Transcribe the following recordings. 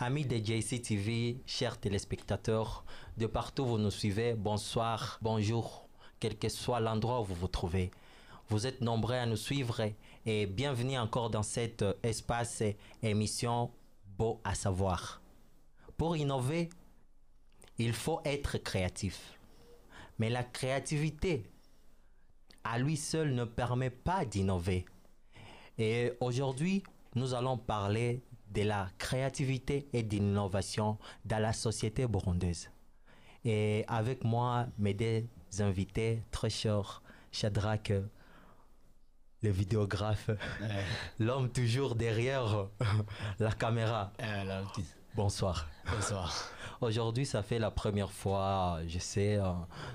Amis de JC TV, chers téléspectateurs, de partout où vous nous suivez, bonsoir, bonjour, quel que soit l'endroit où vous vous trouvez. Vous êtes nombreux à nous suivre et bienvenue encore dans cet espace émission Beau à savoir. Pour innover, il faut être créatif. Mais la créativité, à lui seul, ne permet pas d'innover. Et aujourd'hui, nous allons parler de la créativité et de l'innovation dans la société burundaise. Et avec moi, mes deux invités très chers, Shadrach, le vidéographe, l'homme toujours derrière la caméra. Bonsoir. Bonsoir. Aujourd'hui, ça fait la première fois, je sais,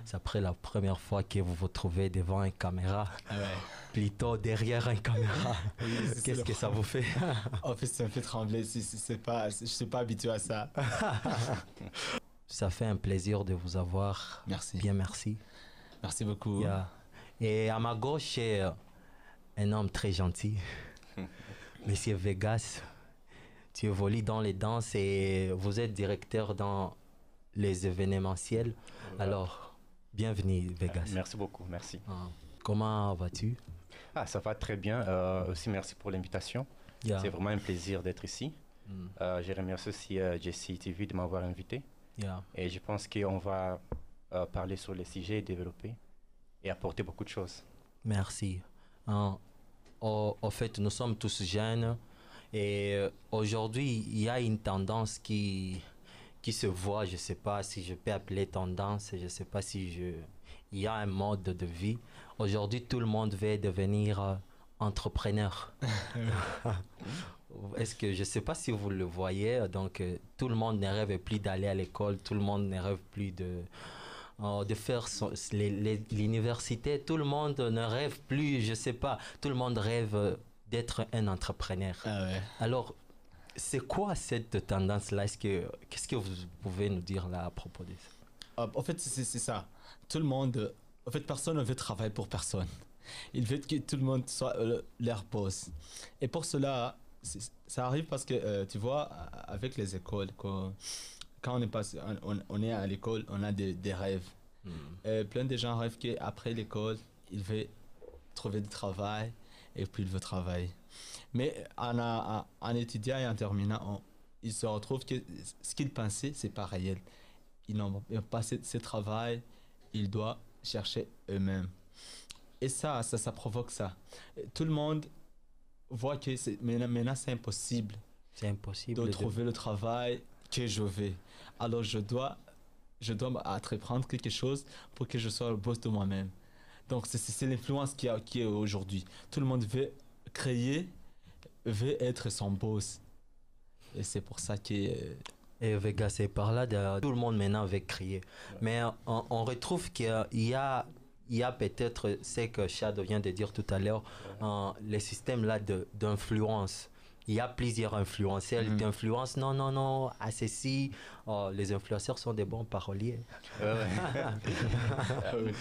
c'est après la première fois que vous vous trouvez devant une caméra. Ouais. Plutôt derrière une caméra. Oui, Qu'est-ce que ça vous fait? En fait, ça me fait trembler. Je ne suis pas habitué à ça. Ça fait un plaisir de vous avoir. Merci. Bien, merci. Merci beaucoup. Yeah. Et à ma gauche, c'est un homme très gentil, Monsieur Vegas. Tu évolues dans les danses et vous êtes directeur dans les événementiels. Voilà. Alors, bienvenue Vegas. Merci beaucoup, merci. Comment vas-tu? Ça va très bien. Aussi, merci pour l'invitation. Yeah. C'est vraiment un plaisir d'être ici. Je remercie aussi JC TV de m'avoir invité. Yeah. Et je pense qu'on va parler sur les sujets et développer et apporter beaucoup de choses. Merci. Au fait, nous sommes tous jeunes et aujourd'hui, il y a une tendance qui se voit. Je ne sais pas si je peux appeler tendance, je ne sais pas si il y a un mode de vie. Aujourd'hui, tout le monde veut devenir entrepreneur. Est-ce que je ne sais pas si vous le voyez, donc tout le monde ne rêve plus d'aller à l'école, tout le monde ne rêve plus de faire l'université, tout le monde ne rêve plus, je ne sais pas, tout le monde rêve d'être un entrepreneur. Ah ouais. Alors, c'est quoi cette tendance-là? Qu'est-ce que vous pouvez nous dire là à propos de ça? En fait, c'est ça. Tout le monde... En fait, personne ne veut travailler pour personne. Il veut que tout le monde soit leur boss. Et pour cela, ça arrive parce que, tu vois, avec les écoles, quand on est à l'école, on a des rêves. Plein de gens rêvent qu'après l'école, ils veulent trouver du travail et puis ils veulent travailler. Mais en étudiant et en terminant, ils se retrouvent que ce qu'ils pensaient, c'est pas réel. Ils n'ont pas ce travail, ils doivent chercher eux-mêmes. Et ça provoque ça. Tout le monde voit que maintenant c'est impossible. C'est impossible de trouver le travail que je veux. Alors je dois entreprendre quelque chose pour que je sois le boss de moi-même. Donc c'est l'influence qui est aujourd'hui. Tout le monde veut créer, veut être son boss. Et c'est pour ça que... Et Vegas, c'est par là, tout le monde maintenant veut créer. Mais on retrouve qu'il y a peut-être ce que Chad vient de dire tout à l'heure, le système là d'influence. Il y a plusieurs influenceurs d'influence. Non, à ceci, les influenceurs sont des bons paroliers.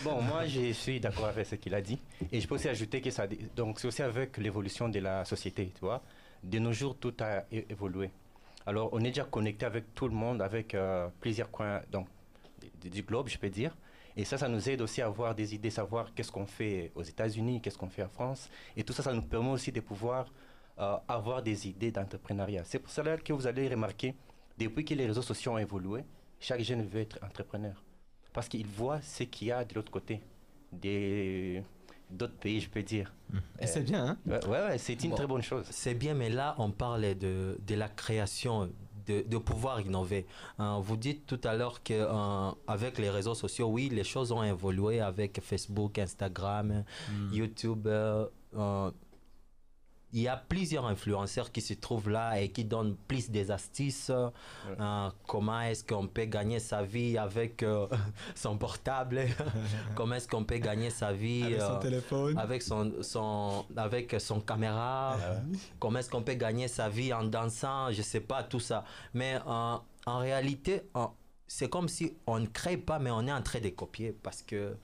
Bon, moi, je suis d'accord avec ce qu'il a dit. Et je peux aussi ajouter que donc, c'est aussi avec l'évolution de la société, tu vois. De nos jours, tout a évolué. Alors, on est déjà connecté avec tout le monde, avec plusieurs coins donc, du globe, je peux dire. Et ça nous aide aussi à avoir des idées, savoir qu'est-ce qu'on fait aux États-Unis, qu'est-ce qu'on fait en France. Et tout ça, ça nous permet aussi de pouvoir avoir des idées d'entrepreneuriat. C'est pour cela que vous allez remarquer, depuis que les réseaux sociaux ont évolué, chaque jeune veut être entrepreneur. Parce qu'il voit ce qu'il y a de l'autre côté, d'autres pays, je peux dire. Et c'est bien, hein? Ouais, c'est une très bonne chose. C'est bien, mais là, on parle de la création, de pouvoir innover. Vous dites tout à l'heure qu'avec les réseaux sociaux, oui, les choses ont évolué avec Facebook, Instagram, YouTube. Il y a plusieurs influenceurs qui se trouvent là et qui donnent plus des astuces. Comment est-ce qu'on peut gagner sa vie avec son portable? Comment est-ce qu'on peut gagner sa vie avec son téléphone? Avec son caméra? Comment est-ce qu'on peut gagner sa vie en dansant? Je ne sais pas, tout ça. Mais en réalité, c'est comme si on ne crée pas, mais on est en train de copier parce que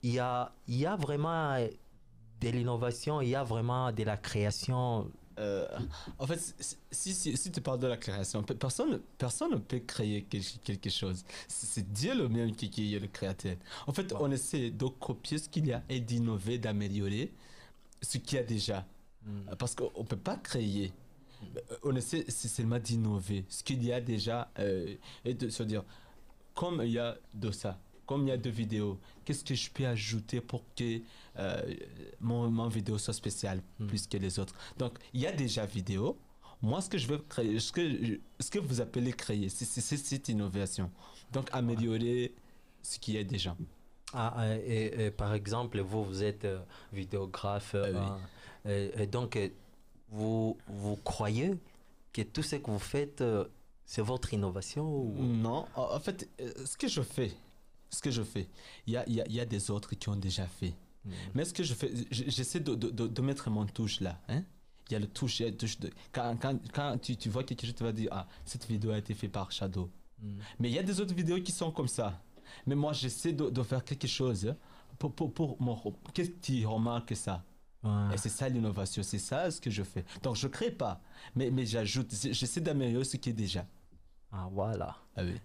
il y a vraiment... de l'innovation, il y a vraiment de la création Euh, en fait, si tu parles de la création, personne ne peut créer quelque chose. C'est Dieu le même qui est le créateur. En fait, on essaie de copier ce qu'il y a et d'innover, d'améliorer ce qu'il y a déjà. Parce qu'on ne peut pas créer. On essaie seulement d'innover ce qu'il y a déjà et de se dire, comme il y a de ça, comme il y a de vidéos, qu'est-ce que je peux ajouter pour que mon vidéo soit spéciale plus que les autres. Donc, il y a déjà vidéo. Moi, ce que je veux créer, ce que vous appelez créer, c'est cette innovation. Donc, améliorer ce qui est déjà. Et par exemple, vous êtes vidéographe. Et donc, vous croyez que tout ce que vous faites, c'est votre innovation ou... Non, en fait, ce que je fais, il y a des autres qui ont déjà fait. Mais ce que je fais, j'essaie de mettre mon touche là. Hein? Il y a le touche, quand tu vois quelque chose, tu vas dire, ah, cette vidéo a été faite par Shadow. Mais il y a des autres vidéos qui sont comme ça. Mais moi, j'essaie de faire quelque chose pour qu'est-ce qui remarque ça. Et c'est ça l'innovation, c'est ça ce que je fais. Donc je crée pas, mais j'ajoute, j'essaie d'améliorer ce qui est déjà. Ah voilà. Ah oui.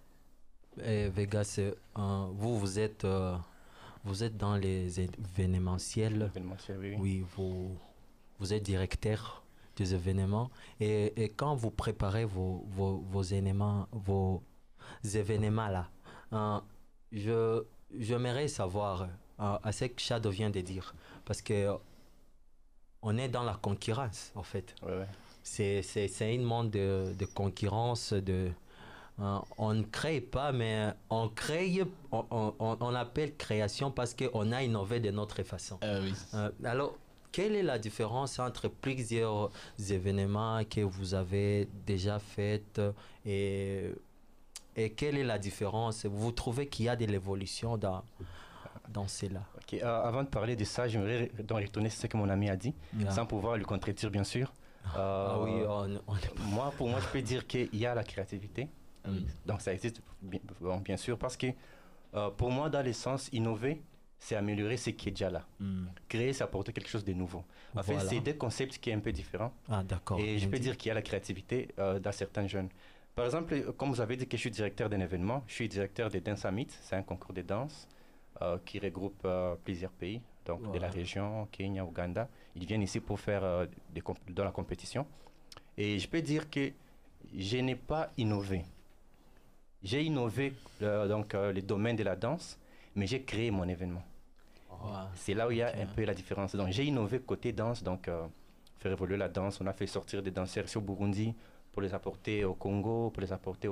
Et Vegas, vous êtes dans les événementiels. Événementiel, oui. Oui, vous êtes directeur des événements. Et quand vous préparez vos événements là, j'aimerais savoir à ce que Shadow vient de dire. Parce que on est dans la concurrence, en fait. Ouais. C'est un monde de concurrence, on ne crée pas, mais on crée, on appelle création parce qu'on a innové de notre façon. Oui. Alors, quelle est la différence entre plusieurs événements que vous avez déjà faits et quelle est la différence? Vous trouvez qu'il y a de l'évolution dans cela? Okay. Avant de parler de ça, j'aimerais donc retourner sur ce que mon ami a dit, sans pouvoir lui contredire, bien sûr. Oui, pour moi, je peux dire qu'il y a la créativité. Donc, ça existe, bien sûr, parce que pour moi, dans l'essence, innover, c'est améliorer ce qui est déjà là. Créer, c'est apporter quelque chose de nouveau. En fait, c'est deux concepts qui sont un peu différents. Ah, d'accord. Et je peux dire qu'il y a la créativité dans certains jeunes. Par exemple, comme vous avez dit que je suis directeur d'un événement, je suis directeur de Dance Summit, c'est un concours de danse qui regroupe plusieurs pays, donc de la région, Kenya, Ouganda. Ils viennent ici pour faire de la compétition. Et je peux dire que je n'ai pas innové. J'ai innové les domaines de la danse, mais j'ai créé mon événement. C'est là où il y a un peu la différence. Donc j'ai innové côté danse, donc faire évoluer la danse. On a fait sortir des danseurs ici au Burundi pour les apporter au Congo, pour les apporter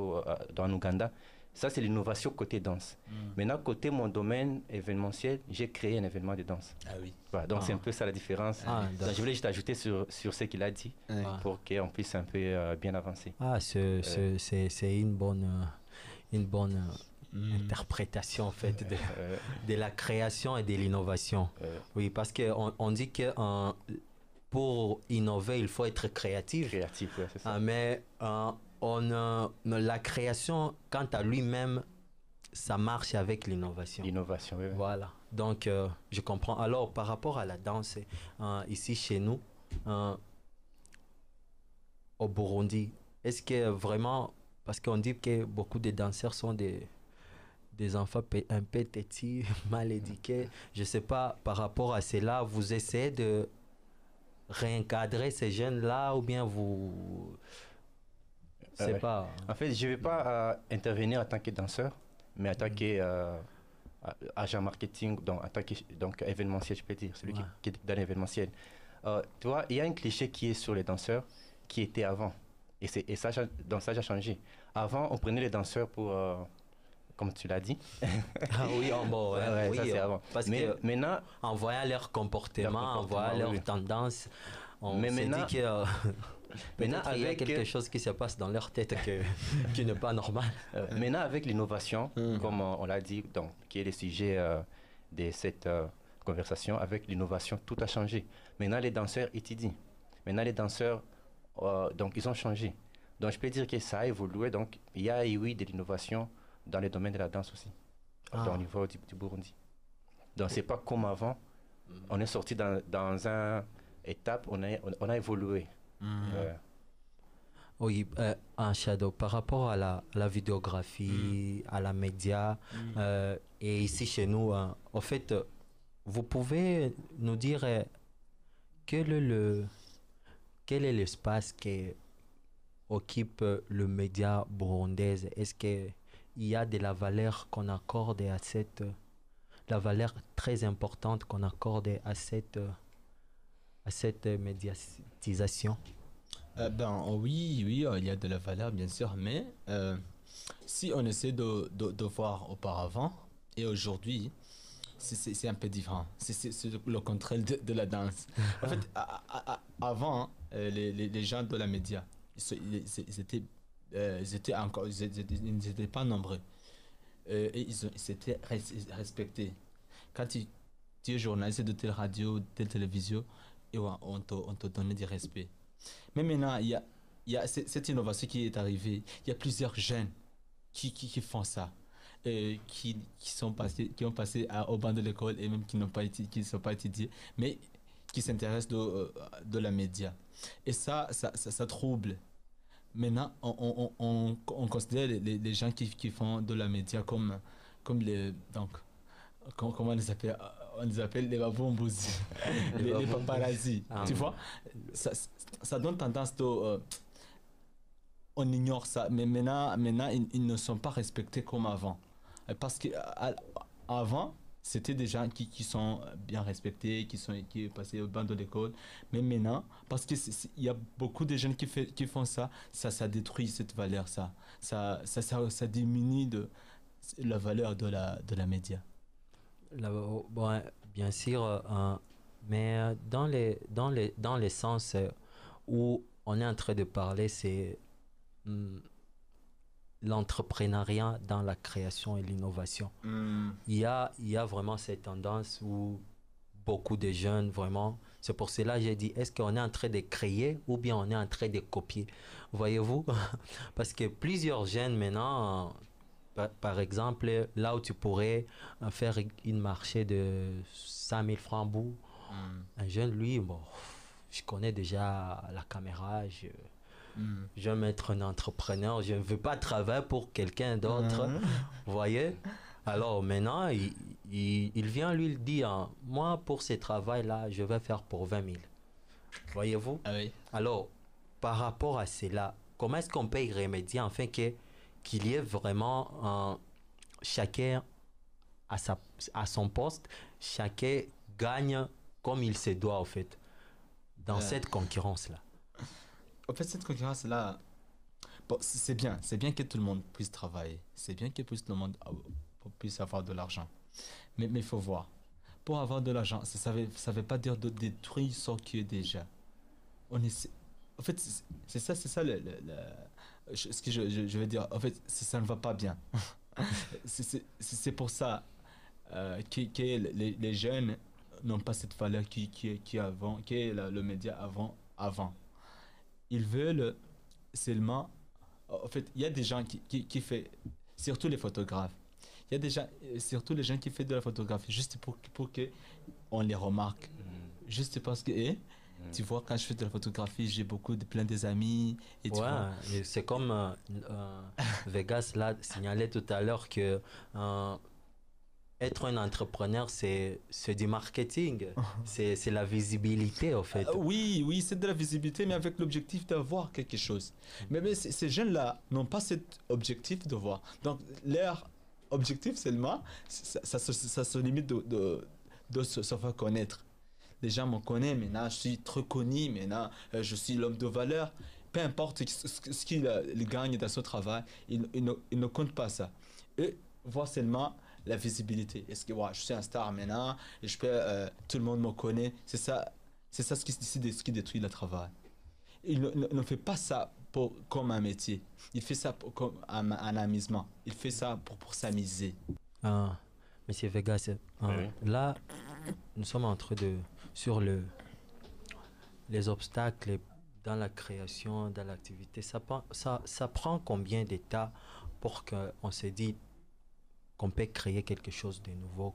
dans l'Ouganda. Ça, c'est l'innovation côté danse. Maintenant, côté mon domaine événementiel, j'ai créé un événement de danse. Ah oui. Voilà, donc c'est un peu ça la différence. Donc, je voulais juste ajouter sur ce qu'il a dit pour qu'on puisse un peu bien avancer. Ah, c'est une bonne interprétation en fait de la création et de l'innovation. Oui, parce qu'on dit que pour innover, il faut être créatif. Créatif, oui, c'est ça. Mais la création, quant à lui-même, ça marche avec l'innovation. L'innovation, oui. Voilà. Donc, je comprends. Alors, par rapport à la danse, ici chez nous, au Burundi, est-ce que vraiment, parce qu'on dit que beaucoup de danseurs sont des enfants un peu têtus, mal éduqués, je ne sais pas, par rapport à cela, vous essayez de réencadrer ces jeunes-là ou bien vous... C'est pas... En fait, je ne vais pas intervenir en tant que danseur, mais en tant qu'agent marketing, donc en tant que événementiel, je peux dire, celui qui est dans l'événementiel. Tu vois, il y a un cliché qui est sur les danseurs qui était avant. Et ça, donc ça a changé. Avant, on prenait les danseurs pour... comme tu l'as dit. Ah oui, oui, ça c'est avant. Parce que maintenant, en voyant leur comportement, en voyant leur tendance, on s'est dit que maintenant il y a quelque chose qui se passe dans leur tête qui n'est pas normal. Maintenant, avec l'innovation, comme on l'a dit, donc, qui est le sujet de cette conversation, avec l'innovation, tout a changé. Maintenant, les danseurs étudient. Maintenant, les danseurs, donc, ils ont changé. Donc, je peux dire que ça a évolué. Donc, il y a eu de l'innovation dans le domaine de la danse aussi, au niveau du Burundi. Donc, c'est pas comme avant. On est sorti dans une étape, on a évolué. Euh, Oui, un shadow par rapport à la vidéographie, à la média, et ici chez nous, en fait, vous pouvez nous dire quel est quel est l'espace qui occupe le média burundais? Est-ce qu'il y a de la valeur qu'on accorde à la valeur très importante qu'on accorde à cette médiatisation? Oui, oui, il y a de la valeur, bien sûr, mais si on essaie de voir auparavant et aujourd'hui, c'est un peu différent. C'est le contraire de la danse. En fait, avant, les gens de la média, ils étaient encore, ils n'étaient pas nombreux. Et ils étaient respectés. Quand tu es journaliste de telle radio, telle télévision, et ouais, on te donnait du respect. Mais maintenant, il y a cette innovation qui est arrivée. Il y a plusieurs jeunes qui font ça. Qui ont passé au banc de l'école et même qui n'ont pas été, qui ne sont pas étudiés, mais qui s'intéressent de la média. Et ça trouble. Maintenant, on considère les gens qui font de la média comme les. Donc, comment on les appelle les baboumbous, les paparazzi. Ah, Tu vois, ça, ça donne tendance on ignore ça, mais maintenant ils ne sont pas respectés comme avant. Parce que avant, c'était des gens qui sont bien respectés, qui passé au banc de l'école. Mais maintenant, parce que il y a beaucoup de jeunes qui font ça, ça détruit cette valeur, ça diminue la valeur de la média. Bon, bien sûr, mais dans les sens où on est en train de parler, c'est hum, l'entrepreneuriat dans la création et l'innovation. Il y a vraiment cette tendance où beaucoup de jeunes, vraiment, c'est pour cela que j'ai dit, est-ce qu'on est en train de créer ou bien on est en train de copier? Voyez-vous? Parce que plusieurs jeunes maintenant, par exemple, là où tu pourrais faire une marché de 5 000 francs bout, un jeune, lui, bon, je connais déjà la caméra, je veux être un entrepreneur, je ne veux pas travailler pour quelqu'un d'autre, vous voyez? Alors maintenant, il vient lui dire, moi, pour ce travail-là, je vais faire pour 20 000. Voyez-vous? Ah oui. Alors, par rapport à cela, comment est-ce qu'on peut y remédier afin qu'il y ait vraiment chacun à son poste, chacun gagne comme il se doit, en fait, dans cette concurrence-là? En fait, cette concurrence-là, bon, c'est bien que tout le monde puisse travailler, c'est bien que tout le monde puisse avoir de l'argent. Mais il faut voir, pour avoir de l'argent, ça veut pas dire de détruire ce qui est déjà. En fait, c'est ça ce que je veux dire. En fait, ça ne va pas bien. C'est pour ça que les jeunes n'ont pas cette valeur qui est le média avant. Ils veulent seulement. En fait, il y a des gens qui font, surtout les photographes. Il y a des gens, surtout les gens qui font de la photographie, juste pour que on les remarque. Juste parce que, tu vois, quand je fais de la photographie, j'ai plein des amis. Et tu vois. Et c'est comme Vegas l'a signalé tout à l'heure que être un entrepreneur, c'est du marketing, c'est la visibilité, en fait. Oui, c'est de la visibilité, mais avec l'objectif d'avoir quelque chose. Mais ces jeunes-là n'ont pas cet objectif de voir. Donc, leur objectif seulement, ça se limite de se faire connaître. Les gens me connaissent, maintenant je suis très connu, maintenant je suis l'homme de valeur. Peu importe ce qu'il gagne dans son travail, il ne compte pas ça. Et voient seulement la visibilité. Est-ce que je suis un star maintenant, et tout le monde me connaît. C'est ça ce qui détruit le travail. Il ne fait pas ça comme un métier. Il fait ça comme un amusement. Il fait ça pour s'amuser. Monsieur Vegas, Oui. là, nous sommes en train sur les obstacles dans la création, dans l'activité. Ça prend combien d'états pour qu'on se dise qu'on peut créer quelque chose de nouveau,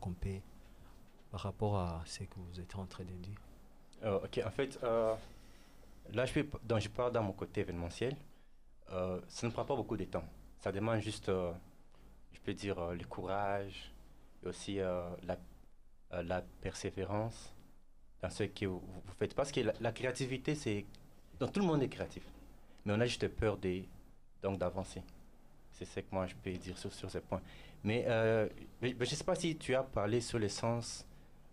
par rapport à ce que vous êtes en train de dire? Ok, en fait, Là, donc, je parle dans mon côté événementiel. Ça ne prend pas beaucoup de temps. Ça demande juste, je peux dire, le courage et aussi la persévérance dans ce que vous faites. Parce que la créativité, c'est... Donc, tout le monde est créatif. Mais on a juste peur donc d'avancer. C'est ce que moi, je peux dire sur ce point. Mais je ne sais pas si tu as parlé sur le sens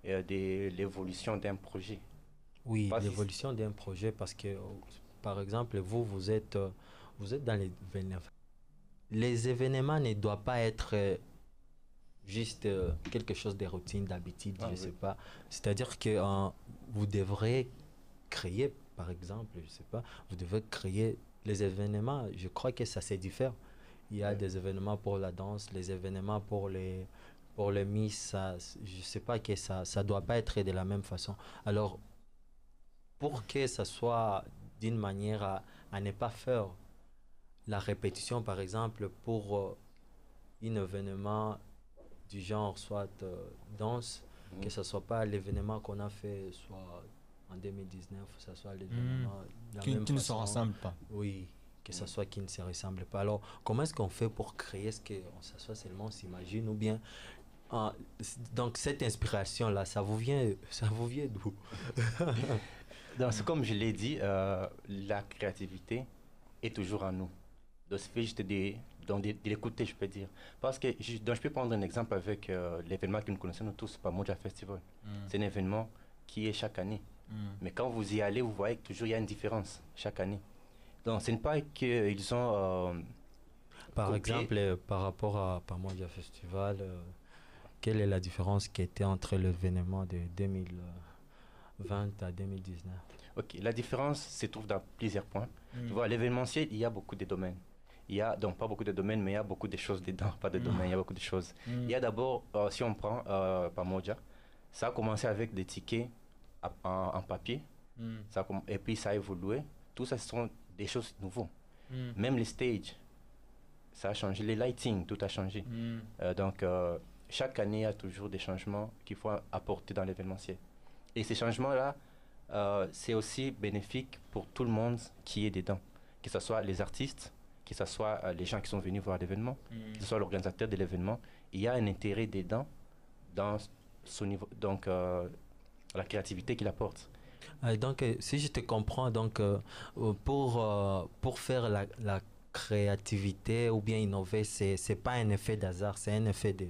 de l'évolution d'un projet. Oui, Pas si- l'évolution d'un projet parce que, par exemple, vous êtes dans les événements. Les événements ne doivent pas être juste quelque chose de routine, d'habitude, Ah, je ne oui. sais pas. C'est-à-dire que vous devrez créer, par exemple, je sais pas, vous devez créer les événements. Je crois que ça se diffère. Il y a Ouais. des événements pour la danse, les événements pour les Miss, ça, je sais pas que ça doit pas être de la même façon. Alors, pour que ça soit d'une manière à ne pas faire la répétition, par exemple, pour un événement du genre, soit danse, que Mhm. ce soit pas l'événement qu'on a fait, soit en 2019, que ce soit Hmm. l'événement de la même Qui ne se façon. rassemblent pas. Oui, que ce Mhm. soit qui ne se ressemble pas. Alors, comment est-ce qu'on fait pour créer ce qu'on s'assoit seulement, on s'imagine, ou bien ah, donc cette inspiration-là, ça vous vient d'où? Donc, c'est comme je l'ai dit, la créativité est toujours en nous. Donc, c'est juste de l'écouter, je peux dire. Parce que donc, je peux prendre un exemple avec l'événement que nous connaissons nous tous, Pamoja Festival. Hmm. C'est un événement qui est chaque année. Hmm. Mais quand vous y allez, vous voyez que toujours il y a une différence chaque année. Donc, ce n'est pas qu'ils ont Par copié. exemple, par rapport à Pamoja Festival, quelle est la différence qui était entre l'événement de 2020 à 2019? Ok, la différence se trouve dans plusieurs points. Hmm. Tu vois, l'événementiel, il y a beaucoup de domaines. Il y a, donc pas beaucoup de domaines, mais il y a beaucoup de choses dedans, pas de domaines, il y a beaucoup de choses. Hmm. Il y a d'abord, si on prend Pamoja, ça a commencé avec des tickets en papier, Hmm. et puis ça a évolué. Tout ça, ce sont des choses nouvelles. Hmm. Même les stages, ça a changé, les lighting, tout a changé. Hmm. Donc, chaque année, il y a toujours des changements qu'il faut apporter dans l'événementiel. Et ces changements-là, c'est aussi bénéfique pour tout le monde qui est dedans, que ce soit les artistes, que ce soit les gens qui sont venus voir l'événement, Hmm. que ce soit l'organisateur de l'événement. Il y a un intérêt dedans dans son niveau, donc la créativité qu'il apporte. Donc, si je te comprends, donc, pour faire la créativité ou bien innover, c'est pas un effet d'hasard, c'est un effet de...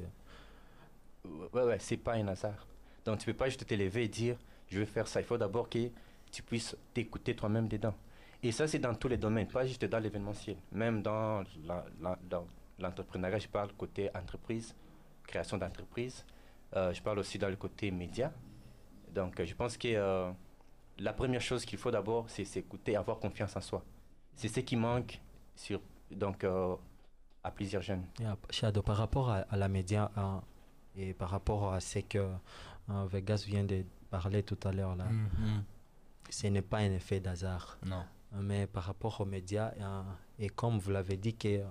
Ouais, c'est pas un hasard. Donc, tu peux pas juste te lever et dire, je vais faire ça. Il faut d'abord que tu puisses t'écouter toi-même dedans. Et ça, c'est dans tous les domaines, pas juste dans l'événementiel. Même dans dans l'entrepreneuriat, je parle côté entreprise, création d'entreprise. Je parle aussi dans le côté média. Donc, je pense que la première chose qu'il faut d'abord, c'est s'écouter, avoir confiance en soi. C'est ce qui manque donc, à plusieurs jeunes. Shadow, par rapport à la média et par rapport à ce que Vegas vient de parler tout à l'heure, là, Hmm. ce n'est pas un effet d'hasard. Non. Mais par rapport aux médias, et comme vous l'avez dit, que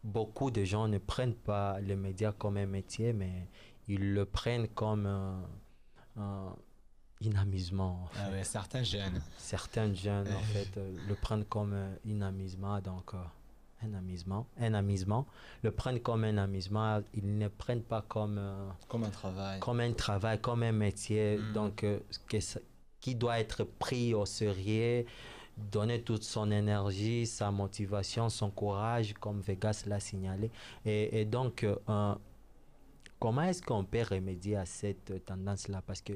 beaucoup de gens ne prennent pas les médias comme un métier, mais ils le prennent comme un amusement. En Ah fait. ouais, certains jeunes. Certains jeunes, en fait, le prennent comme un amusement, donc un amusement, le prennent comme un amusement, ils ne prennent pas Comme un travail. comme un travail, comme un métier, Mm. donc qui doit être pris au sérieux, donner toute son énergie, sa motivation, son courage, comme Vegas l'a signalé. Et donc, comment est-ce qu'on peut remédier à cette tendance-là? Parce que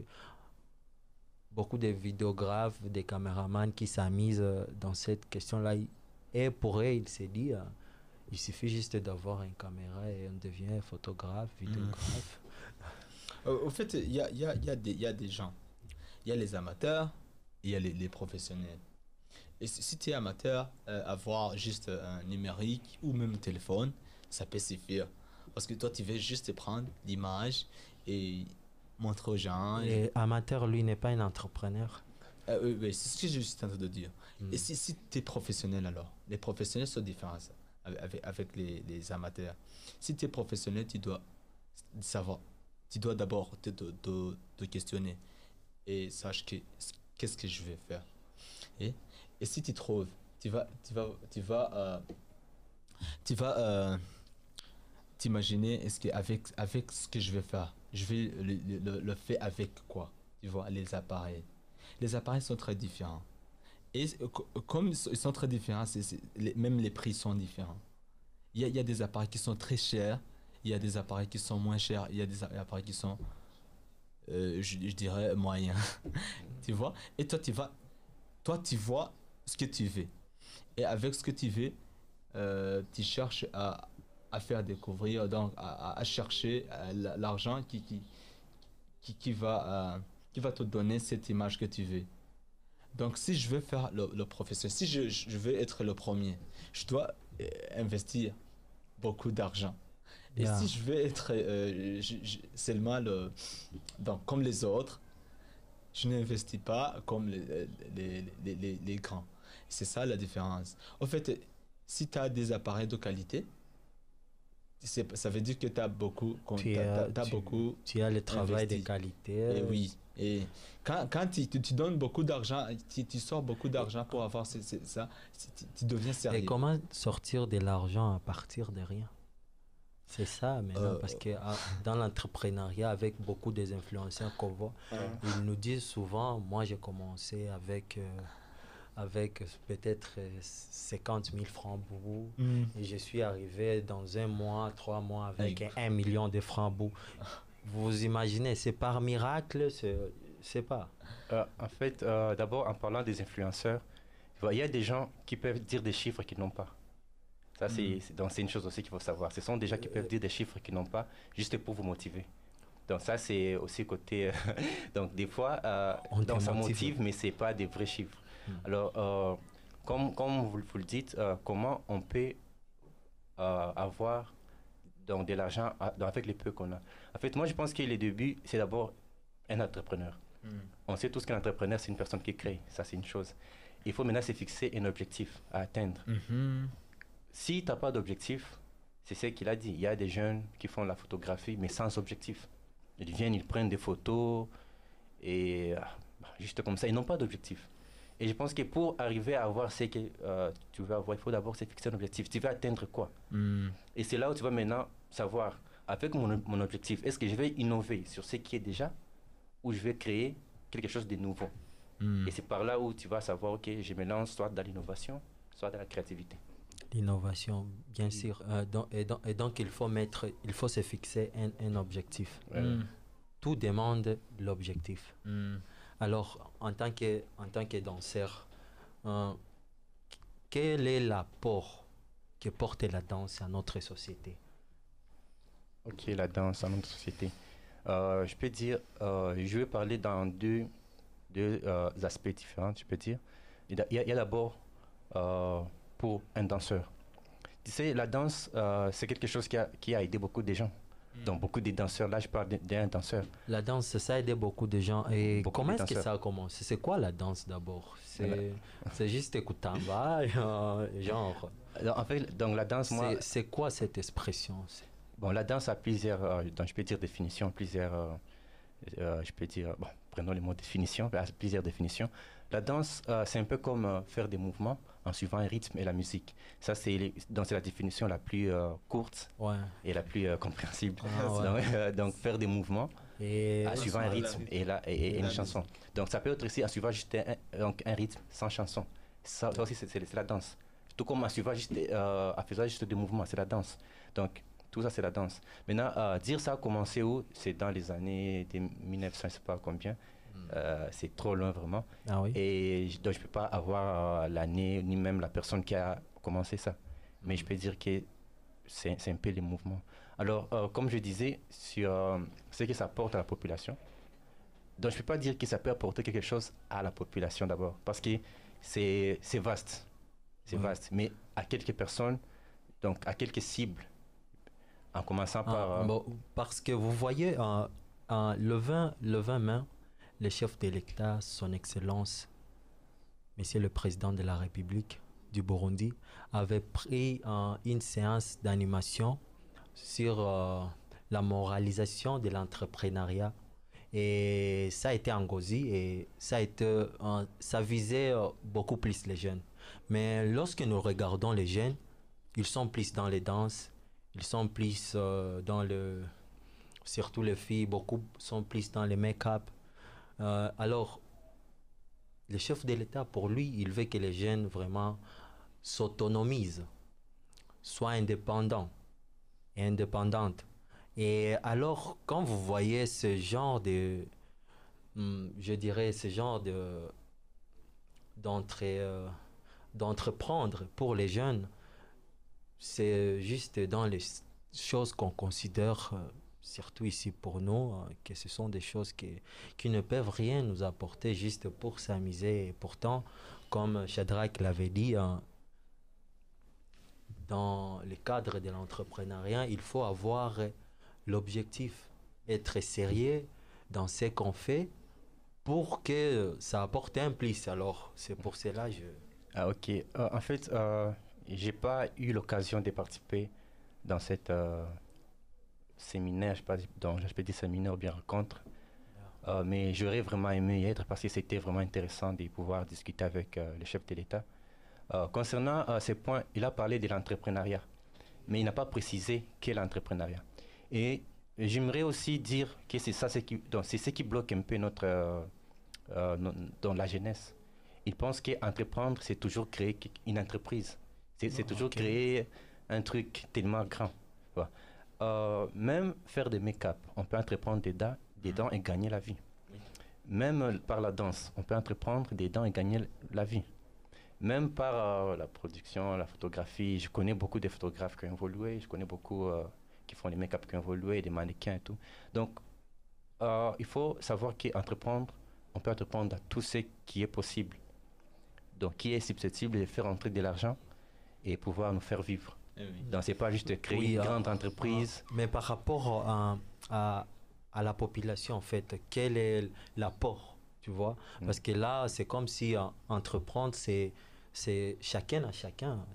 beaucoup de vidéographes, des caméramans qui s'amusent dans cette question-là, et pour eux, il s'est dit, il suffit juste d'avoir une caméra et on devient photographe, vidéographe. Au fait, il y a des gens. Il y a les amateurs et il y a les professionnels. Et si tu es amateur, avoir juste un numérique ou même un téléphone, ça peut suffire. Parce que toi, tu veux juste prendre l'image et montrer aux gens. Et amateur, lui, n'est pas un entrepreneur. Oui, oui, c'est ce que je suis en train de dire. Mm. Et si tu es professionnel alors, les professionnels sont différents avec les amateurs. Si tu es professionnel, tu dois savoir, tu dois d'abord te questionner et sache qu'est-ce que je vais faire. Et, Et si tu trouves, tu vas t'imaginer, est-ce avec ce que je vais faire, je vais le faire avec quoi? Tu vois, les appareils. Les appareils sont très différents. Et comme ils sont très différents, même les prix sont différents. Il y a des appareils qui sont très chers, il y a des appareils qui sont moins chers, il y a des appareils qui sont, je dirais, moyens. Tu vois? Et toi, tu vois ce que tu veux. Et avec ce que tu veux, tu cherches à faire découvrir, donc à chercher l'argent qui va te donner cette image que tu veux. Donc, si je veux faire le professeur, si je veux être le premier, je dois investir beaucoup d'argent. Et Yeah. si je veux être seulement donc, comme les autres, je n'investis pas comme les grands. C'est ça la différence. En fait, si tu as des appareils de qualité, ça veut dire que tu as beaucoup, beaucoup Tu as le travail de investi. qualité. Et oui. Et quand tu donnes beaucoup d'argent, tu sors beaucoup d'argent pour avoir ça, tu deviens sérieux. Et comment sortir de l'argent à partir de rien? C'est ça maintenant, parce que dans l'entrepreneuriat, avec beaucoup des influenceurs qu'on voit, ils nous disent souvent, moi j'ai commencé avec peut-être 50 000 francs bourg, et je suis arrivé dans 1 mois, 3 mois avec 1 million de francs bourg. Vous imaginez, c'est par miracle, c'est pas. En fait, d'abord, en parlant des influenceurs, tu vois, il y a des gens qui peuvent dire des chiffres qu'ils n'ont pas. Ça, donc c'est une chose aussi qu'il faut savoir. Ce sont des gens qui peuvent dire des chiffres qu'ils n'ont pas, juste pour vous motiver. Donc ça, c'est aussi côté... donc des fois, donc, ça motive, mais ce n'est pas des vrais chiffres. Alors, comme vous le dites, comment on peut avoir donc, de l'argent avec les peu qu'on a? En fait, moi, je pense que les débuts, c'est d'abord un entrepreneur. On sait tous qu'un entrepreneur, c'est une personne qui crée. Ça, c'est une chose. Il faut maintenant se fixer un objectif à atteindre. Si tu n'as pas d'objectif, c'est ce qu'il a dit. Il y a des jeunes qui font la photographie, mais sans objectif. Ils viennent, ils prennent des photos, et juste comme ça, ils n'ont pas d'objectif. Et je pense que pour arriver à avoir ce que tu veux avoir, il faut d'abord se fixer un objectif. Tu veux atteindre quoi? Et c'est là où tu vas maintenant savoir, avec mon objectif, est-ce que je vais innover sur ce qui est déjà, ou je vais créer quelque chose de nouveau? Et c'est par là où tu vas savoir, ok, je me lance soit dans l'innovation, soit dans la créativité. L'innovation, bien sûr. Et donc, il faut se fixer un objectif. Tout demande l'objectif. Alors, en tant que danseur, quel est l'apport que porte la danse à notre société? Ok, la danse à notre société. Je peux dire, je vais parler dans deux aspects différents, je peux dire. Il y a d'abord pour un danseur. Tu sais, la danse, c'est quelque chose qui a aidé beaucoup de gens. Donc, beaucoup de danseurs, là, je parle d'un danseur. La danse, ça a aidé beaucoup de gens. Et comment est-ce que ça a commencé? C'est quoi la danse d'abord? C'est juste écouter en bas, genre... Alors, en fait, donc la danse, moi... C'est quoi cette expression? Bon, la danse a plusieurs, donc je peux dire définitions, plusieurs... je peux dire, bon, prenons le mot définition, plusieurs définitions. La danse, c'est un peu comme faire des mouvements en suivant un rythme et la musique. Ça, c'est la définition la plus courte et la plus compréhensible. Donc, faire des mouvements en suivant un rythme et une chanson. Donc, ça peut être aussi en suivant juste un rythme sans chanson. Ça aussi, c'est la danse. Tout comme en suivant en faisant juste des mouvements, c'est la danse. Donc, tout ça, c'est la danse. Maintenant, dire ça a commencé où? C'est dans les années 1900, je ne sais pas combien. C'est trop loin, vraiment. Ah oui? Et donc, je ne peux pas avoir l'année, ni même la personne qui a commencé ça. Mais je peux dire que c'est un peu les mouvements. Alors, comme je disais, sur ce que ça apporte à la population, donc je ne peux pas dire que ça peut apporter quelque chose à la population d'abord, parce que c'est vaste. C'est vaste. Mais à quelques personnes, donc à quelques cibles, en commençant par... parce que vous voyez, le 20 mai, le chef de l'État, son Excellence, Monsieur le Président de la République du Burundi, avait pris une séance d'animation sur la moralisation de l'entrepreneuriat Et ça a été en Gozi et ça visait beaucoup plus les jeunes. Mais lorsque nous regardons les jeunes, ils sont plus dans les danses, ils sont plus dans surtout les filles, beaucoup sont plus dans les make-up. Alors, le chef de l'État, pour lui, il veut que les jeunes vraiment s'autonomisent, soient indépendants et indépendantes. Et alors, quand vous voyez ce genre je dirais, ce genre d'entreprendre pour les jeunes, c'est juste dans les choses qu'on considère, surtout ici pour nous, que ce sont des choses qui ne peuvent rien nous apporter juste pour s'amuser. Et pourtant, comme Shadrach l'avait dit, dans le cadre de l'entrepreneuriat, il faut avoir l'objectif, être sérieux dans ce qu'on fait pour que ça apporte un plus. Alors, c'est pour cela que je... Ah, ok. En fait, j'ai pas eu l'occasion de participer dans cette séminaire, je sais pas, je peux dire séminaire ou bien rencontre, mais j'aurais vraiment aimé y être parce que c'était vraiment intéressant de pouvoir discuter avec le chef de l'État. Concernant ces points, il a parlé de l'entrepreneuriat, mais il n'a pas précisé quel entrepreneuriat. Et j'aimerais aussi dire que c'est ça, c'est ce qui bloque un peu dans la jeunesse. Ils pensent qu'entreprendre, c'est toujours créer une entreprise. C'est toujours créer un truc tellement grand. Voilà. Même faire des make-up, on peut entreprendre dedans et gagner la vie. Même par la danse, on peut entreprendre dedans et gagner la vie. Même par la production, la photographie, je connais beaucoup de photographes qui ont évolué, je connais beaucoup qui font des make-up qui ont évolué, des mannequins et tout. Donc, il faut savoir qu'entreprendre, on peut entreprendre à tout ce qui est possible. Donc, qui est susceptible de faire entrer de l'argent et pouvoir nous faire vivre. Oui. Donc, c'est pas juste créer une grande entreprise. Mais par rapport à la population, en fait, quel est l'apport, tu vois? Parce que là, c'est comme si entreprendre, c'est chacun à chacun.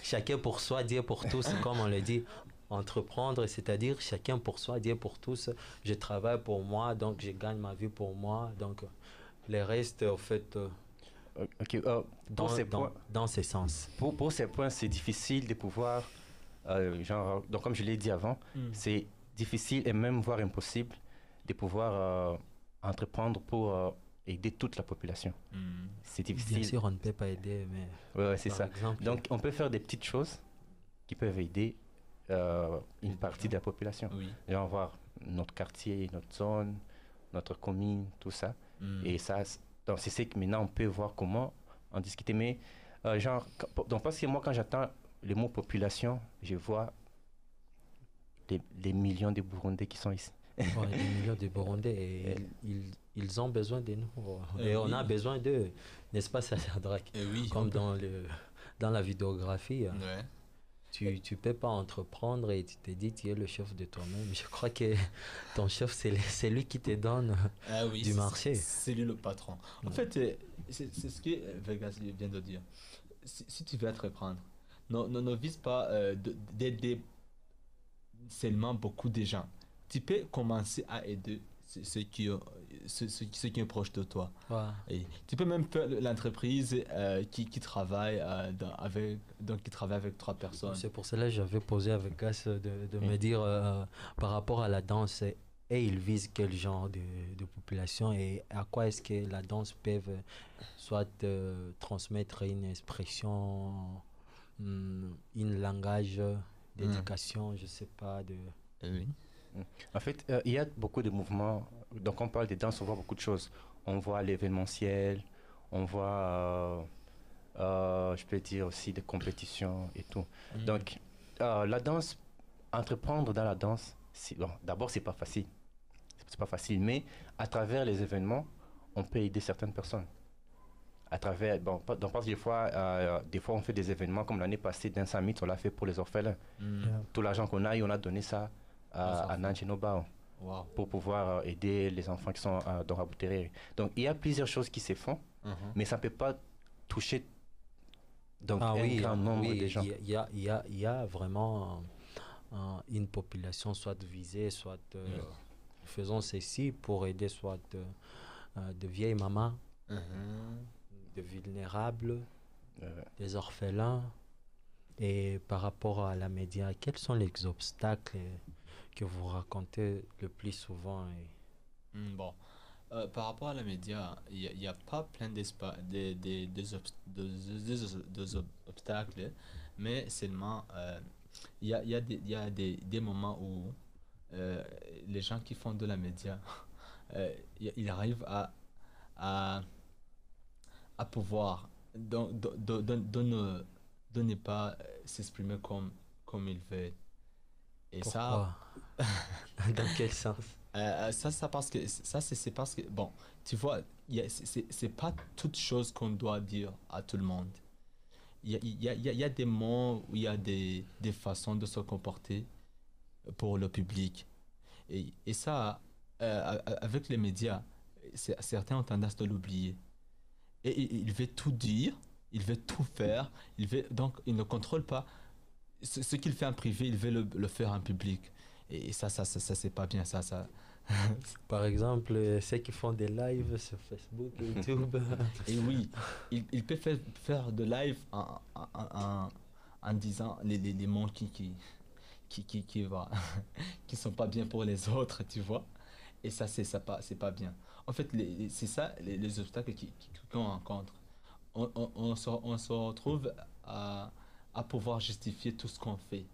Chacun pour soi, Dieu pour tous, comme on le dit. Entreprendre, c'est-à-dire chacun pour soi, Dieu pour tous. Je travaille pour moi, donc je gagne ma vie pour moi. Donc, les restes, en fait... Okay. Dans ces sens. Pour ces points, c'est difficile de pouvoir, donc comme je l'ai dit avant, c'est difficile et même voire impossible de pouvoir entreprendre pour aider toute la population. C'est difficile. Bien sûr, on ne peut pas aider, mais... Ouais, c'est ça. Exemple, donc, on peut faire des petites choses qui peuvent aider une partie de la population. Oui. Genre voir notre quartier, notre zone, notre commune, tout ça. Et ça... Donc, c'est ce que maintenant on peut voir comment en discuter. Mais, donc, parce que moi, quand j'entends le mot population, je vois les millions de Burundais qui sont ici. Ouais, les millions de Burundais, et ils ont besoin de nous. Et on a besoin d'eux, n'est-ce pas, Shadrach? Oui, comme dans la vidéographie. Ouais. Tu ne peux pas entreprendre et tu te dis tu es le chef de toi-même. Je crois que ton chef, c'est lui qui te donne du marché. C'est lui le patron. En fait, c'est ce que Vegas vient de dire. Si tu veux entreprendre, ne vise pas d'aider seulement beaucoup de gens. Tu peux commencer à aider ceux qui sont proches de toi. Ouais. Et tu peux même faire l'entreprise qui travaille qui travaille avec 3 personnes. C'est pour cela que j'avais posé avec Gas de me dire par rapport à la danse, et il vise quel genre de population et à quoi est-ce que la danse peut soit transmettre une expression, un langage d'éducation, je sais pas. Oui. En fait, il y a beaucoup de mouvements. Donc, on parle de danse, on voit beaucoup de choses. On voit l'événementiel, on voit, je peux dire aussi des compétitions et tout. Donc, la danse, entreprendre dans la danse, d'abord, c'est pas facile. C'est pas facile, mais à travers les événements, on peut aider certaines personnes. À travers, donc parce que des fois, on fait des événements comme l'année passée d'un summit, on l'a fait pour les orphelins. Tout l'argent qu'on a, on a donné ça à Nanjinobao pour pouvoir aider les enfants qui sont dans Rabutere. Donc, il y a plusieurs choses qui se font, mais ça ne peut pas toucher donc, grand nombre de gens. Il y a vraiment une population soit visée, soit faisons ceci pour aider soit de vieilles mamans, de vulnérables, des orphelins. Et par rapport à la média, quels sont les obstacles que vous racontez le plus souvent Bon, par rapport à la média, il y a pas plein des obstacles, mais seulement il y a des moments où les gens qui font de la média, ils arrivent à, à pouvoir de ne pas s'exprimer comme ils veulent. Et Pourquoi? Dans quel sens? Ça parce que c'est parce que bon, tu vois, c'est pas toute chose qu'on doit dire à tout le monde. Il y a des mots où il y a des façons de se comporter pour le public. Et ça, avec les médias, certains ont tendance de l'oublier. Et il veut tout dire, il veut tout faire, donc il ne contrôle pas ce qu'il fait en privé, il veut le faire en public. Et ça c'est pas bien, ça. Par exemple, ceux qui font des lives sur Facebook, YouTube. Et oui, il peut faire de live en disant les mots qui sont pas bien pour les autres, tu vois. Et ça, c'est pas bien. En fait, c'est ça les obstacles qu'on rencontre. On se retrouve à pouvoir justifier tout ce qu'on fait.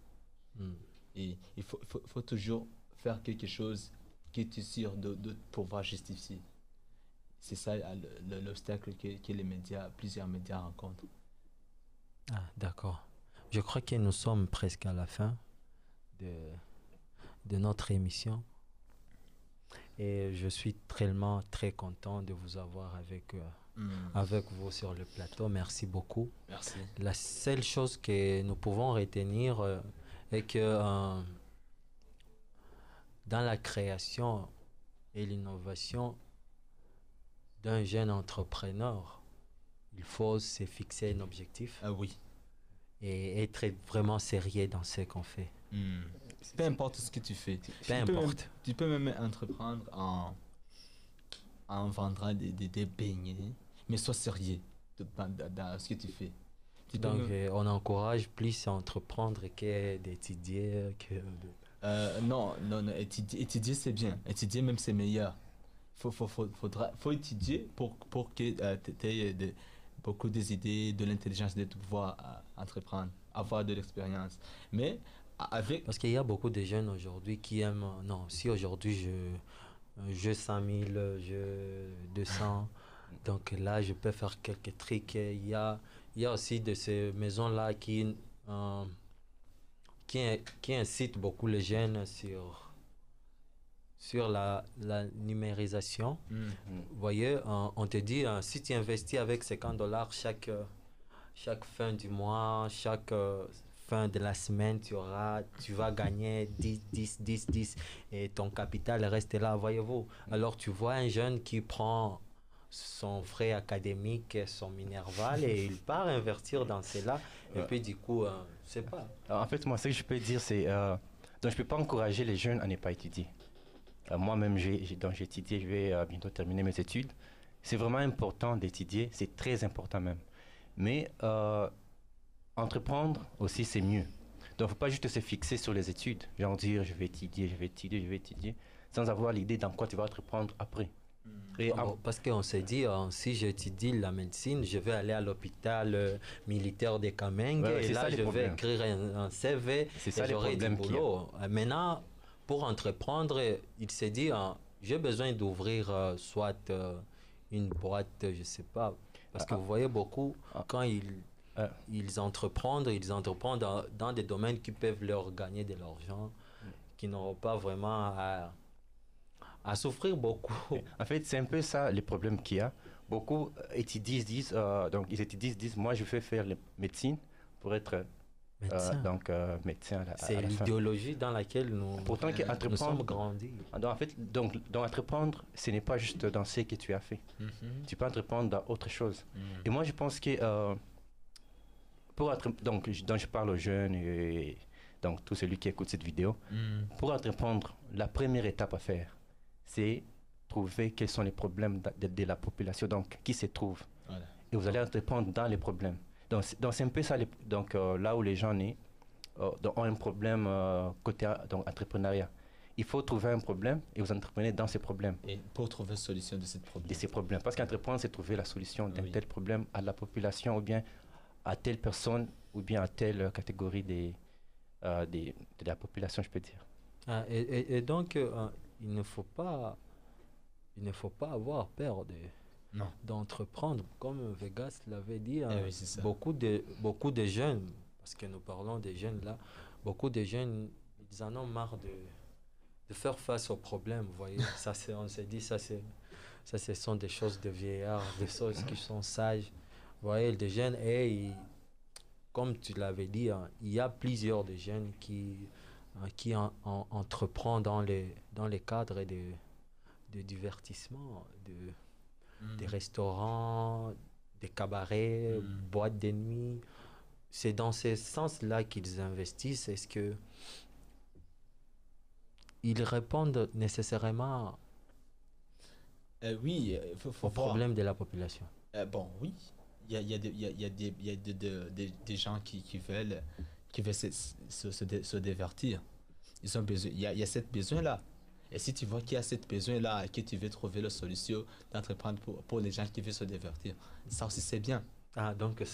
Hmm. Et il faut toujours faire quelque chose qui est sûr de pouvoir justifier. C'est ça l'obstacle que les médias, plusieurs médias rencontrent. Ah, d'accord. Je crois que nous sommes presque à la fin de notre émission. Et je suis tellement très content de vous avoir avec vous sur le plateau. Merci beaucoup. Merci. La seule chose que nous pouvons retenir est que dans la création et l'innovation d'un jeune entrepreneur, il faut se fixer un objectif. Ah oui. Et être vraiment sérieux dans ce qu'on fait. Peu importe ce que tu fais. Peu importe. Tu peux même entreprendre en vendant des beignets, mais sois sérieux dans ce que tu fais. Donc, on encourage plus à entreprendre que d'étudier. Non, étudier c'est bien. Étudier même c'est meilleur. Faut étudier pour que tu aies beaucoup des idées, de l'intelligence de pouvoir entreprendre, avoir de l'expérience. Mais parce qu'il y a beaucoup de jeunes aujourd'hui qui aiment... Non, si aujourd'hui je 100 000, je 200, donc là je peux faire quelques trucs. Il y a aussi de ces maisons-là qui incitent beaucoup les jeunes sur la numérisation. Vous voyez, on te dit, si tu investis avec $50 chaque fin du mois, chaque fin de la semaine, tu vas gagner 10, et ton capital reste là, voyez-vous. Alors tu vois un jeune qui prend son frais académique, son Minerval, et il part investir dans cela, et puis du coup, je sais pas. En fait, moi, ce que je peux dire, c'est... donc, je peux pas encourager les jeunes à ne pas étudier. Moi-même, j'ai étudié, je vais bientôt terminer mes études. C'est vraiment important d'étudier, c'est très important même. Mais entreprendre aussi, c'est mieux. Donc, il ne faut pas juste se fixer sur les études, genre dire je vais étudier, sans avoir l'idée dans quoi tu vas entreprendre après. Et parce qu'on s'est dit, si j'étudie la médecine, je vais aller à l'hôpital militaire de Kameng, et là, je vais écrire un CV, et j'aurai du boulot. Maintenant, pour entreprendre, il s'est dit, j'ai besoin d'ouvrir soit une boîte, je ne sais pas. Parce que vous voyez beaucoup, quand ils entreprennent dans des domaines qui peuvent leur gagner de l'argent, qui n'auront pas vraiment à souffrir beaucoup. En fait, c'est un peu ça les problèmes qu'il y a. Beaucoup étudient, disent, moi je vais faire la médecine pour être médecin. C'est l'idéologie dans laquelle nous sommes grandis. En fait, donc entreprendre, ce n'est pas juste dans ce que tu as fait. Tu peux entreprendre dans autre chose. Et moi, je pense que donc je parle aux jeunes et donc tout celui qui écoute cette vidéo, pour entreprendre, la première étape à faire, c'est trouver quels sont les problèmes de la population, donc qui se trouve. Voilà. Et vous allez répondre dans les problèmes. Donc, c'est un peu ça, donc, là où les gens ont un problème côté donc, entrepreneuriat. Il faut trouver un problème et vous entreprenez dans ces problèmes. Et pour trouver une solution de ces problèmes. Parce qu'entreprendre, c'est trouver la solution d'un tel problème à la population ou bien à telle personne ou bien à telle catégorie de la population, je peux dire. Et donc, il ne faut pas avoir peur d'entreprendre. Comme Vegas l'avait dit, beaucoup de jeunes, parce que nous parlons des jeunes là, beaucoup de jeunes, ils en ont marre de faire face aux problèmes, vous voyez. On s'est dit, ce sont des choses de vieillards, des choses qui sont sages. Vous voyez, des jeunes, comme tu l'avais dit, il y a plusieurs de jeunes qui entreprennent dans les cadres de divertissement, des restaurants, des cabarets, boîtes de nuit. C'est dans ce sens-là qu'ils investissent. Est-ce que ils répondent nécessairement aux problèmes de la population? Oui, il y a des gens qui veulent se divertir. Ils ont besoin, il y a cette besoin-là. Et si tu vois qu'il y a cette besoin-là et que tu veux trouver la solution d'entreprendre pour les gens qui veulent se divertir, ça aussi c'est bien. Donc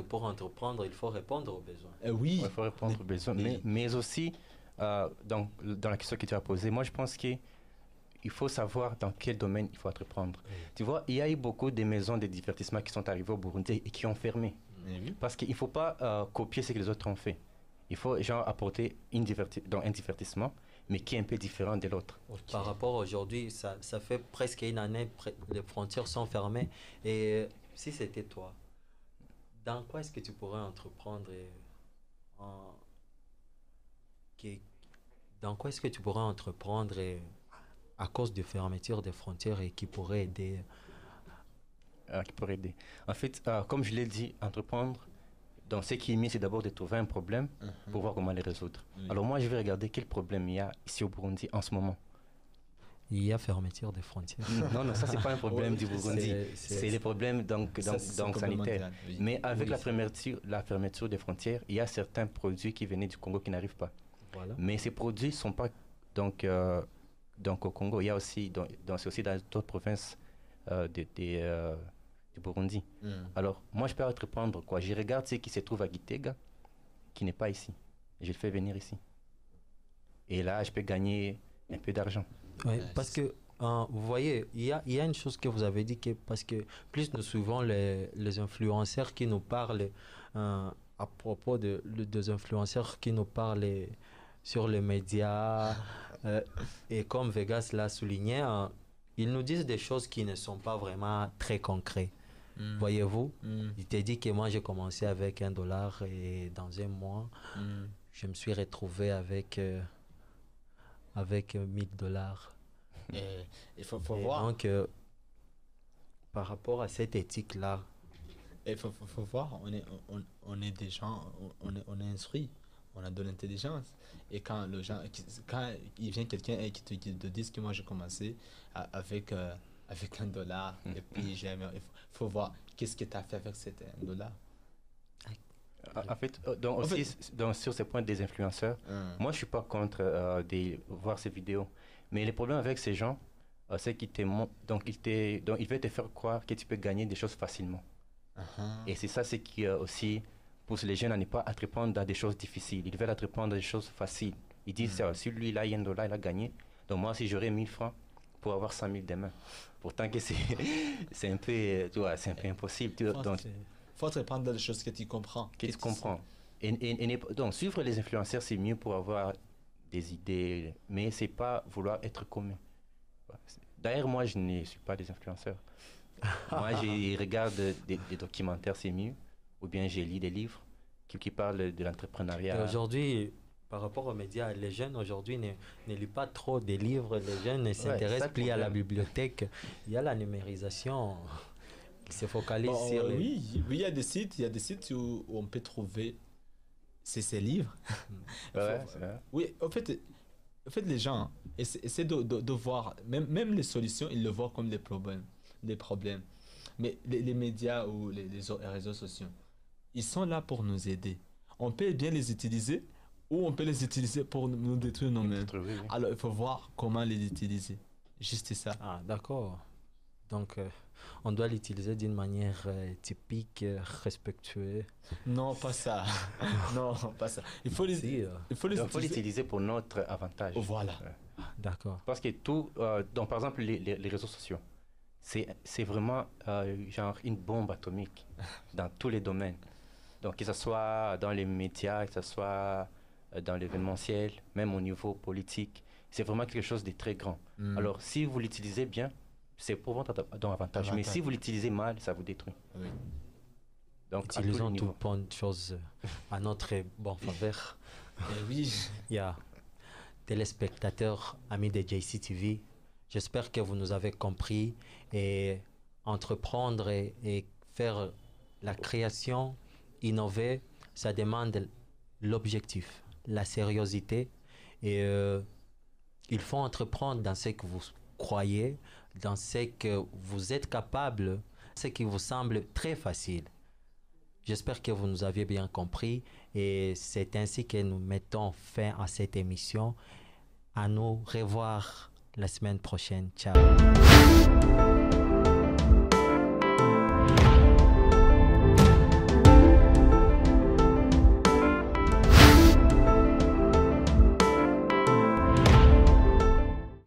pour entreprendre, il faut répondre aux besoins. Oui. Il faut répondre aux besoins, mais aussi... dans la question que tu as posée, moi je pense qu'il faut savoir dans quel domaine il faut entreprendre. Tu vois, il y a eu beaucoup de maisons de divertissement qui sont arrivées au Burundi et qui ont fermé. Parce qu'il ne faut pas copier ce que les autres ont fait. Il faut apporter un divertissement, mais qui est un peu différent de l'autre. Par rapport à aujourd'hui, ça fait presque une année, les frontières sont fermées. Et si c'était toi, dans quoi est-ce que tu pourrais entreprendre dans quoi est-ce que tu pourrais entreprendre à cause de fermeture des frontières et qui pourrait aider? En fait, comme je l'ai dit, entreprendre, donc ce qui est mis, c'est d'abord de trouver un problème pour voir comment le résoudre. Alors moi, je vais regarder quel problème il y a ici au Burundi en ce moment. Il y a fermeture des frontières. Non, ça, c'est pas un problème du Burundi. C'est des problèmes sanitaires. Mais avec la fermeture des frontières, il y a certains produits qui venaient du Congo qui n'arrivent pas. Voilà. Mais ces produits ne sont pas donc au Congo. Il y a aussi, c'est aussi dans d'autres provinces du Burundi. Alors, moi, je peux entreprendre quoi? Je regarde ce qui se trouve à Gitega, qui n'est pas ici. Je le fais venir ici. Et là, je peux gagner un peu d'argent. Oui, parce que, vous voyez, il y a une chose que vous avez dit, parce que plus nous suivons les influenceurs qui nous parlent, à propos des influenceurs qui nous parlent sur les médias, et comme Vegas l'a souligné, ils nous disent des choses qui ne sont pas vraiment très concrètes. Voyez-vous, il t'a dit que moi j'ai commencé avec $1 et dans un mois, je me suis retrouvé avec $1000. Il faut voir. Donc, par rapport à cette éthique-là, il faut voir, on est des gens, on est instruits, on a de l'intelligence. Et quand il vient quelqu'un et qui te dit que moi j'ai commencé avec $1 et puis il faut voir qu'est-ce que tu as fait avec cet $1. En fait, sur ce point des influenceurs, moi je suis pas contre de voir ces vidéos. Mais le problème avec ces gens, c'est qu'ils ils veulent te faire croire que tu peux gagner des choses facilement. Et c'est ça, c'est qui aussi pousse les jeunes à ne pas entreprendre dans des choses difficiles. Ils veulent entreprendre dans des choses faciles. Ils disent, si lui, il a $1, il a gagné. Donc moi, si j'aurais 1000 francs pour avoir 100 000 demain. Pourtant que c'est un peu, c'est un peu impossible. Il faut entreprendre dans des choses que tu comprends. Donc, suivre les influenceurs, c'est mieux pour avoir des idées, mais c'est pas vouloir être commun. D'ailleurs, moi, je ne suis pas des influenceurs. Moi, je regarde des documentaires, c'est mieux. Ou bien j'ai lu des livres qui parlent de l'entrepreneuriat. Aujourd'hui, par rapport aux médias, les jeunes aujourd'hui ne lisent pas trop des livres. Les jeunes ne s'intéressent plus à la bibliothèque. Il y a la numérisation. Ils se focalisent sur les... Oui, il y a des sites où on peut trouver ces livres. Ouais, c'est vrai. Oui, en fait, En fait, les gens essaient de voir, même les solutions, ils le voient comme des problèmes. Des problèmes. Mais les médias ou les réseaux sociaux, ils sont là pour nous aider. On peut bien les utiliser ou on peut les utiliser pour nous détruire nous-mêmes. Oui, oui. Alors, il faut voir comment les utiliser. Juste ça. Ah, d'accord. Donc, on doit l'utiliser d'une manière typique, respectueuse. Non, pas ça. Non, pas ça. Il faut les, Si, il faut les Donc, il faut utiliser. l'utiliser pour notre avantage. Voilà. d'accord. Parce que tout, donc par exemple les réseaux sociaux, c'est vraiment genre une bombe atomique dans tous les domaines. Donc que ce soit dans les médias, que ce soit dans l'événementiel, même au niveau politique, c'est vraiment quelque chose de très grand. Alors si vous l'utilisez bien, c'est pour votre avantage. Mais si vous l'utilisez mal, ça vous détruit. Oui. Donc à tous les Utilisons niveaux. toute bonne chose à notre bon faveur. Et oui. Il y a téléspectateurs, amis de JCTV, j'espère que vous nous avez compris et entreprendre et faire la création, innover, ça demande l'objectif, la sérieuxité et il faut entreprendre dans ce que vous croyez, dans ce que vous êtes capable, ce qui vous semble très facile. J'espère que vous nous avez bien compris et c'est ainsi que nous mettons fin à cette émission. À nous revoir la semaine prochaine. Ciao.